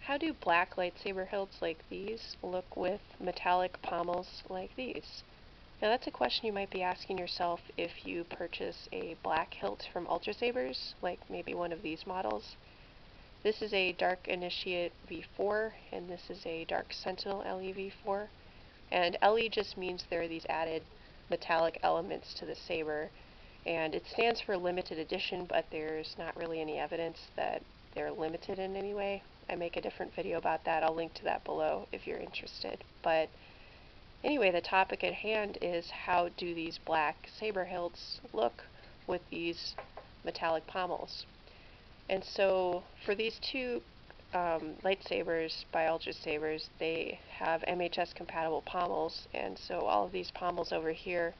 How do black lightsaber hilts like these look with metallic pommels like these? Now that's a question you might be asking yourself if you purchase a black hilt from Ultrasabers, like maybe one of these models. This is a Dark Initiate V4, and this is a Dark Sentinel LE V4. And LE just means there are these added metallic elements to the saber, and it stands for limited edition, but there's not really any evidence that they're limited in any way. I make a different video about that. I'll link to that below if you're interested. But anyway, the topic at hand is how do these black saber hilts look with these metallic pommels? And so for these two lightsabers by Ultrasabers, they have MHS compatible pommels, and so all of these pommels over here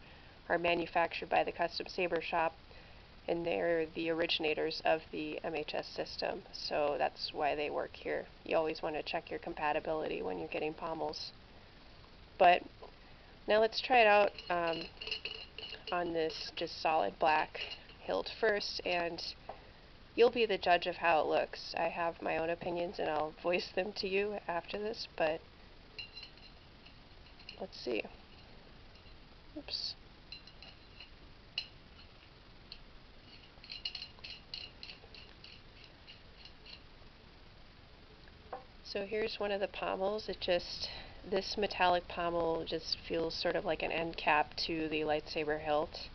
are manufactured by the custom saber shop, and they're the originators of the MHS system, so that's why they work here. You always want to check your compatibility when you're getting pommels. But now let's try it out on this just solid black hilt first, and you'll be the judge of how it looks. I have my own opinions and I'll voice them to you after this, but let's see. Oops. So here's one of the pommels. This metallic pommel just feels sort of like an end cap to the lightsaber hilt.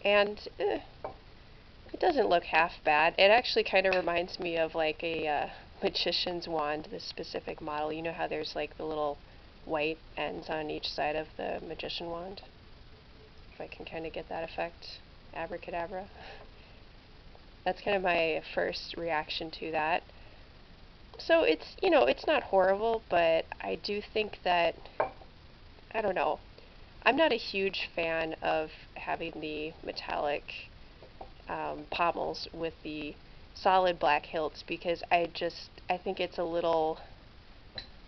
And it doesn't look half bad. It actually kind of reminds me of like a magician's wand, this specific model. You know how there's like the little white ends on each side of the magician wand? If I can kind of get that effect. Abracadabra. That's kind of my first reaction to that. So it's, you know, it's not horrible, but I do think that, I don't know, I'm not a huge fan of having the metallic pommels with the solid black hilts, because I think it's a little,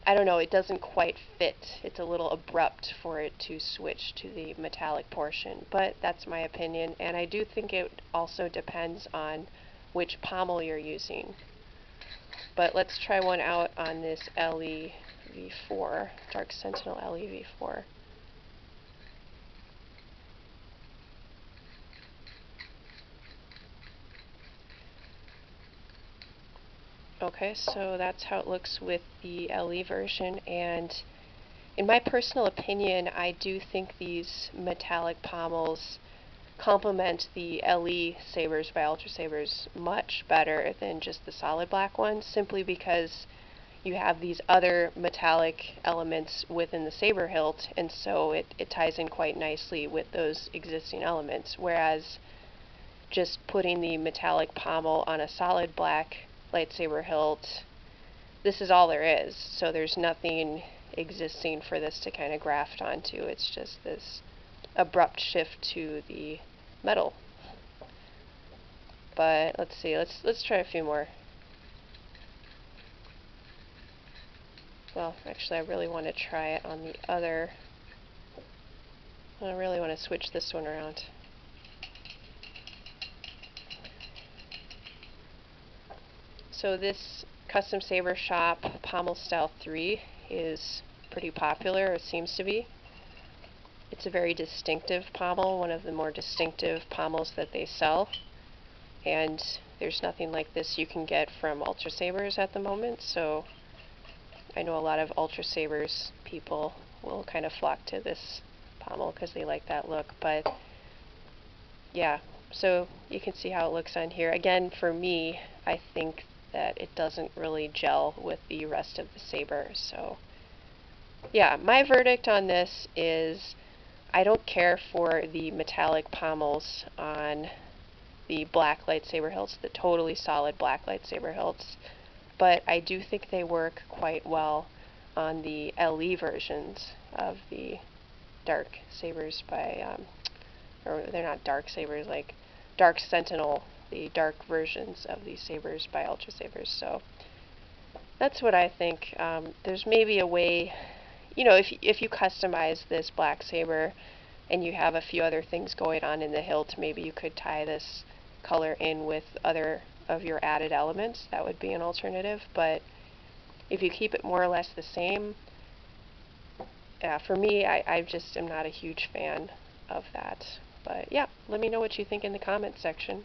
I don't know, it doesn't quite fit. It's a little abrupt for it to switch to the metallic portion, but that's my opinion, and I do think it also depends on which pommel you're using. But let's try one out on this LE V4, Dark Sentinel LE V4. Okay, so that's how it looks with the LE version, and in my personal opinion, I do think these metallic pommels complement the LE sabers by Ultrasabers much better than just the solid black ones, simply because you have these other metallic elements within the saber hilt, and so it ties in quite nicely with those existing elements, whereas just putting the metallic pommel on a solid black lightsaber hilt, this is all there is, so there's nothing existing for this to kind of graft onto. It's just this abrupt shift to the metal. But let's see, let's try a few more. Well, actually I really want to try it on the other. I really want to switch this one around. So this custom saber shop pommel style 3 is pretty popular, it seems to be. It's a very distinctive pommel, one of the more distinctive pommels that they sell, and there's nothing like this you can get from Ultrasabers at the moment, so I know a lot of Ultrasabers people will kind of flock to this pommel because they like that look. But yeah, so you can see how it looks on here. Again, for me, I think that it doesn't really gel with the rest of the saber. So yeah, my verdict on this is I don't care for the metallic pommels on the black lightsaber hilts, the totally solid black lightsaber hilts, but I do think they work quite well on the LE versions of the dark sabers by, or they're not dark sabers, like Dark Sentinel, the dark versions of these sabers by Ultrasabers. So that's what I think. There's maybe a way, you know, if you customize this black saber and you have a few other things going on in the hilt, maybe you could tie this color in with other of your added elements. That would be an alternative, but If you keep it more or less the same, for me, I just am not a huge fan of that. But yeah, let me know what you think in the comments section.